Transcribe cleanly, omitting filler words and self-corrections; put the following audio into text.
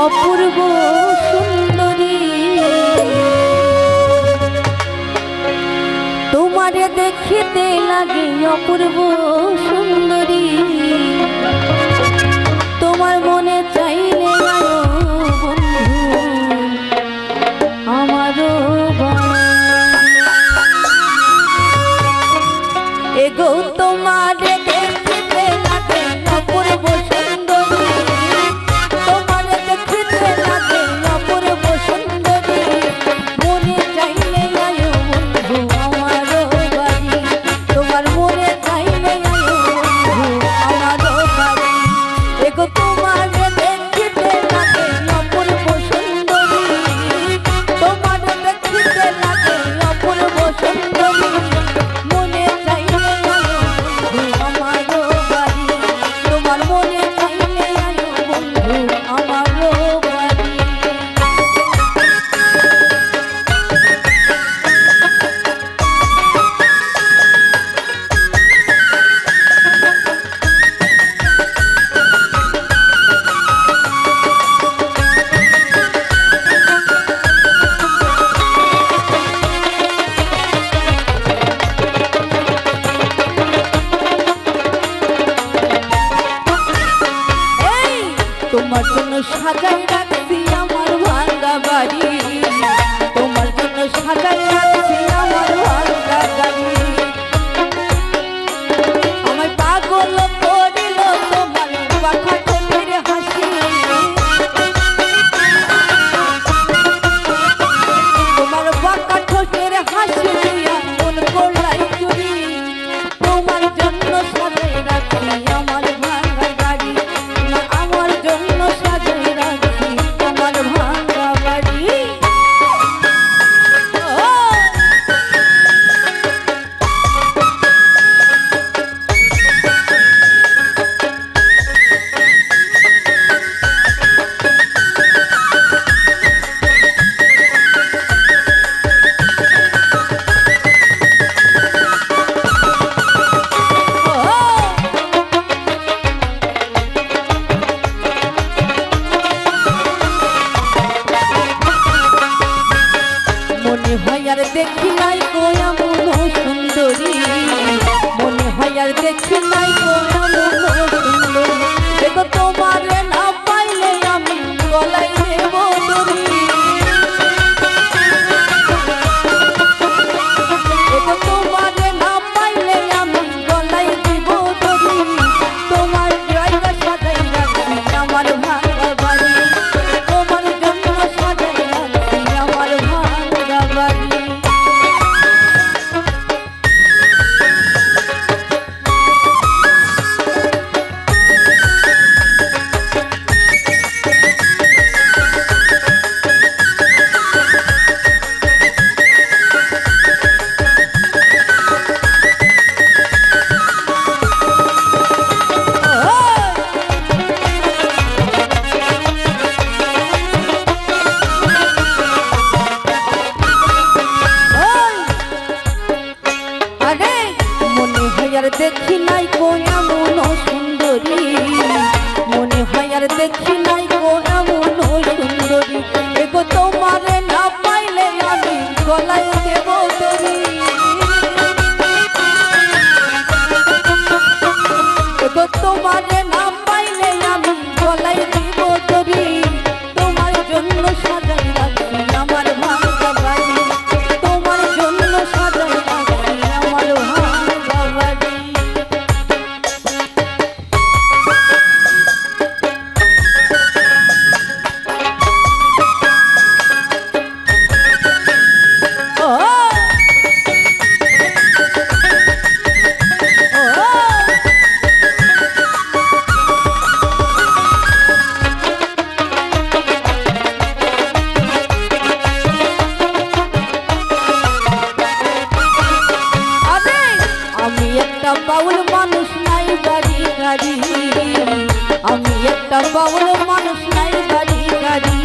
অপূর্ব সুন্দরী তোমারে দেখিতে লাগে অপূর্ব সুন্দরী তোমার মনে চাইলে আয়ো বন্ধু আমারও এগো তোমারে দেখিতে লাগে অপূর্ব সুন্দরী তোমারে দেখিতে লাগে অপূর্ব সুন্দরী মনে চাইলে আয়ো বন্ধু আমারও বাড়ি তোমার মনে চাইলে আয়ো বন্ধু আমারও বাড়ি এগো তোমারে দেখিতে লাগে অপূর্ব সুন্দরী তোমারে দেখিতে লাগে অপূর্ব সুন্দরী মনে চাইলে আয়ো বন্ধু আমারও বাড়ি তোমার মনে চাইলে আয়ো বন্ধু আমারও বাড়ি তোমার জন্য সাজাই রাখছি আমার ভাঙা বাড়ি তোমার জন্য সাজাই রাখছি আমার ভাঙা গাড়ি আমার পাগল করিল তোমার পাখা ঠোঁটের হাসি তোমার পাখা ঠোঁটের হাসি দিয়া মন করলাই চুরি তোমার জন্য সাজাই রাখছি আমার ভাঙা গাড়ি আমার জন্য সাজাই রাখছি আমার ভাঙা বাড়ি মনে হয় আর দেখি নাই কোয়া মনো সুন্দরী মনে হয় আর দেখি নাই কোয়া মনো সুন্দরী দেখো তোমার না পাইলে আমি গলায় দেব দড়ি দেখো তোমার না পাইলে আমি গলায় দেব দড়ি তোমার জায়গা সাজাই রাখছি আমার ভাঙা বাড়ি তোমার জন্য সাজাই রাখছি আমার ভাঙা বাড়ি দেখি নাই কোয়া মনো সুন্দরী মনে হয় আর দেখি নাই কোয়া মনো সুন্দরী এগো তোমারে না পাইলে আমি গলায় দেব দড়ি এগো তোমারে না পাইলে আমি গলায় দেব দড়ি তোমার জন্য সাজাই রাখছি আমার ভাঙা বাড়ি তোমার জন্য সাজাই রাখছি আমার ভাঙা বাড়ি বাউল মানুষ নাই বাড়ি গাড়ি আমি একটা বাউল মানুষ নাই বাড়ি গাড়ি